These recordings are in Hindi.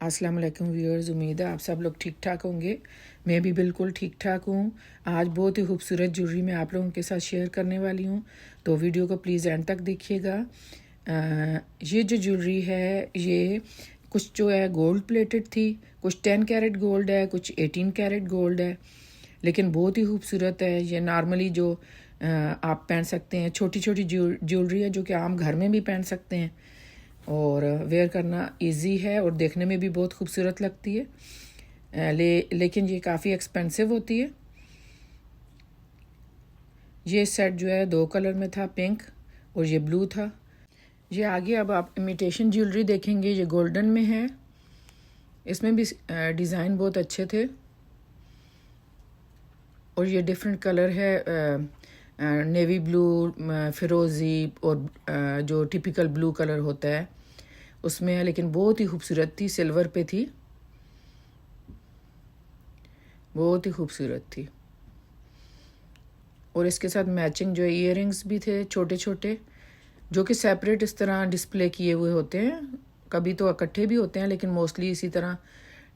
अस्सलाम वालेकुम व्यूअर्स, उम्मीद है आप सब लोग ठीक ठाक होंगे। मैं भी बिल्कुल ठीक ठाक हूँ। आज बहुत ही खूबसूरत ज्वेलरी मैं आप लोगों के साथ शेयर करने वाली हूँ, तो वीडियो को प्लीज़ एंड तक देखिएगा। ये जो ज्वेलरी है ये कुछ जो है गोल्ड प्लेटेड थी, कुछ 10 कैरेट गोल्ड है, कुछ 18 कैरेट गोल्ड है, लेकिन बहुत ही खूबसूरत है। ये नॉर्मली जो आप पहन सकते हैं, छोटी छोटी ज्वेलरी है जो कि आम घर में भी पहन सकते हैं और वेयर करना इजी है और देखने में भी बहुत खूबसूरत लगती है। लेकिन ये काफ़ी एक्सपेंसिव होती है। ये सेट जो है 2 कलर में था, पिंक और ये ब्लू था। ये आगे अब आप इमिटेशन ज्वेलरी देखेंगे, ये गोल्डन में है। इसमें भी डिज़ाइन बहुत अच्छे थे और ये डिफरेंट कलर है, नेवी ब्लू, फिरोज़ी और जो टिपिकल ब्लू कलर होता है उसमें है, लेकिन बहुत ही खूबसूरत थी। सिल्वर पे थी, बहुत ही खूबसूरत थी। और इसके साथ मैचिंग जो ईयरिंग्स भी थे छोटे छोटे, जो कि सेपरेट इस तरह डिस्प्ले किए हुए होते हैं। कभी तो इकट्ठे भी होते हैं, लेकिन मोस्टली इसी तरह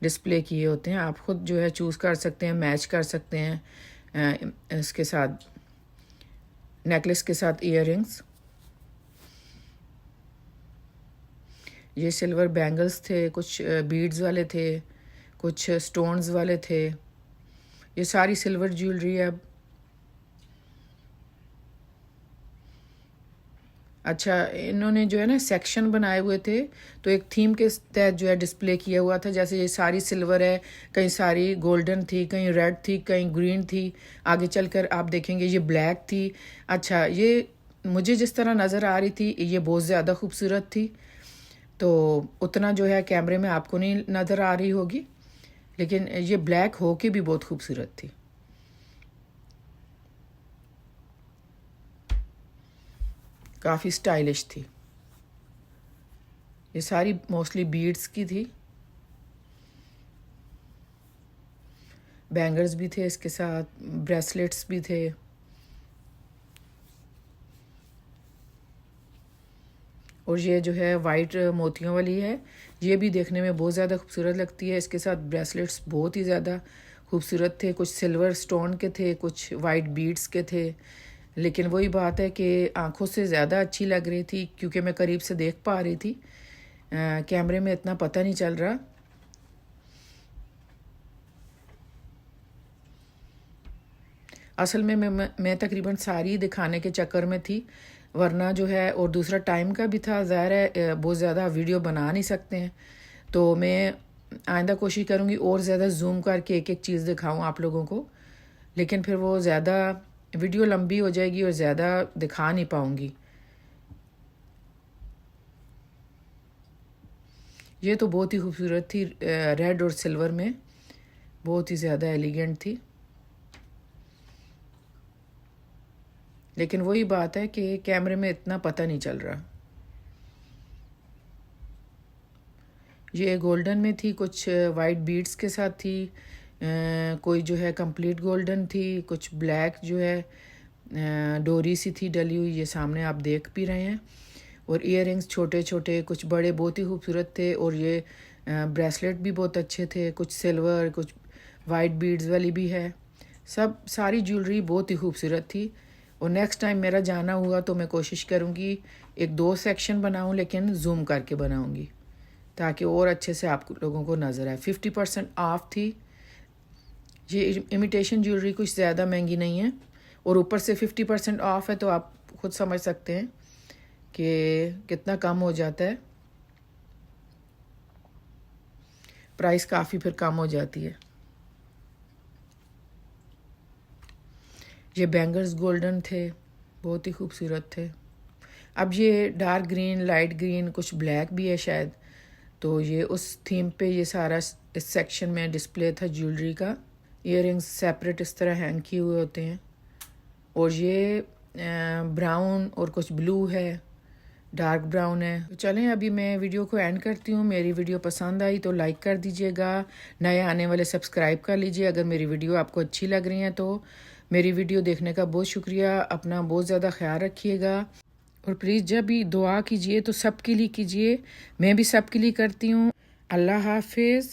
डिस्प्ले किए होते हैं। आप खुद जो है चूज़ कर सकते हैं, मैच कर सकते हैं इसके साथ, नेकलेस के साथ ईयरिंग्स। ये सिल्वर बैंगल्स थे, कुछ बीड्स वाले थे, कुछ स्टोन्स वाले थे। ये सारी सिल्वर ज्वेलरी है। अच्छा, इन्होंने जो है ना सेक्शन बनाए हुए थे, तो एक थीम के तहत जो है डिस्प्ले किया हुआ था। जैसे ये सारी सिल्वर है, कहीं सारी गोल्डन थी, कहीं रेड थी, कहीं ग्रीन थी। आगे चलकर आप देखेंगे ये ब्लैक थी। अच्छा, ये मुझे जिस तरह नज़र आ रही थी ये बहुत ज़्यादा खूबसूरत थी, तो उतना जो है कैमरे में आपको नहीं नज़र आ रही होगी, लेकिन ये ब्लैक हो के भी बहुत खूबसूरत थी। काफ़ी स्टाइलिश थी। ये सारी मोस्टली बीड्स की थी। बैंगल्स भी थे इसके साथ, ब्रेसलेट्स भी थे। और ये जो है वाइट मोतियों वाली है, ये भी देखने में बहुत ज़्यादा खूबसूरत लगती है। इसके साथ ब्रेसलेट्स बहुत ही ज़्यादा खूबसूरत थे, कुछ सिल्वर स्टोन के थे, कुछ वाइट बीड्स के थे। लेकिन वही बात है कि आंखों से ज़्यादा अच्छी लग रही थी, क्योंकि मैं करीब से देख पा रही थी। कैमरे में इतना पता नहीं चल रहा। असल में मैं तकरीबन सारी दिखाने के चक्कर में थी, वरना जो है, और दूसरा टाइम का भी था। ज़ाहिर है बहुत ज़्यादा वीडियो बना नहीं सकते हैं, तो मैं आइंदा कोशिश करूँगी और ज़्यादा जूम करके एक एक चीज़ दिखाऊँ आप लोगों को, लेकिन फिर वो ज़्यादा वीडियो लंबी हो जाएगी और ज़्यादा दिखा नहीं पाऊँगी। ये तो बहुत ही खूबसूरत थी, रेड और सिल्वर में, बहुत ही ज़्यादा एलिगेंट थी। लेकिन वही बात है कि कैमरे में इतना पता नहीं चल रहा। ये गोल्डन में थी, कुछ वाइट बीड्स के साथ थी, कोई जो है कंप्लीट गोल्डन थी, कुछ ब्लैक जो है डोरी सी थी डली हुई, ये सामने आप देख भी रहे हैं। और ईयरिंग्स छोटे छोटे, कुछ बड़े, बहुत ही खूबसूरत थे। और ये ब्रेसलेट भी बहुत अच्छे थे, कुछ सिल्वर, कुछ वाइट बीड्स वाली भी है। सब सारी ज्वेलरी बहुत ही खूबसूरत थी। और नेक्स्ट टाइम मेरा जाना हुआ तो मैं कोशिश करूँगी 1-2 सेक्शन बनाऊँ, लेकिन जूम करके बनाऊँगी ताकि और अच्छे से आप लोगों को नज़र आए। 50% ऑफ थी। ये इमिटेशन ज्वेलरी कुछ ज़्यादा महंगी नहीं है, और ऊपर से 50% ऑफ है, तो आप खुद समझ सकते हैं कि कितना कम हो जाता है, प्राइस काफ़ी फिर कम हो जाती है। ये बैंगल्स गोल्डन थे, बहुत ही खूबसूरत थे। अब ये डार्क ग्रीन, लाइट ग्रीन, कुछ ब्लैक भी है शायद, तो ये उस थीम पे ये सारा इस सेक्शन में डिस्प्ले था ज्वेलरी का। ईयरिंग्स सेपरेट इस तरह हैंग किए हुए होते हैं। और ये ब्राउन और कुछ ब्लू है, डार्क ब्राउन है। तो चलें अभी मैं वीडियो को एंड करती हूँ। मेरी वीडियो पसंद आई तो लाइक कर दीजिएगा, नए आने वाले सब्सक्राइब कर लीजिए। अगर मेरी वीडियो आपको अच्छी लग रही है तो मेरी वीडियो देखने का बहुत शुक्रिया। अपना बहुत ज़्यादा ख्याल रखिएगा, और प्लीज़ जब भी दुआ कीजिए तो सबके लिए कीजिए। मैं भी सबके लिए करती हूँ। अल्लाह हाफिज़।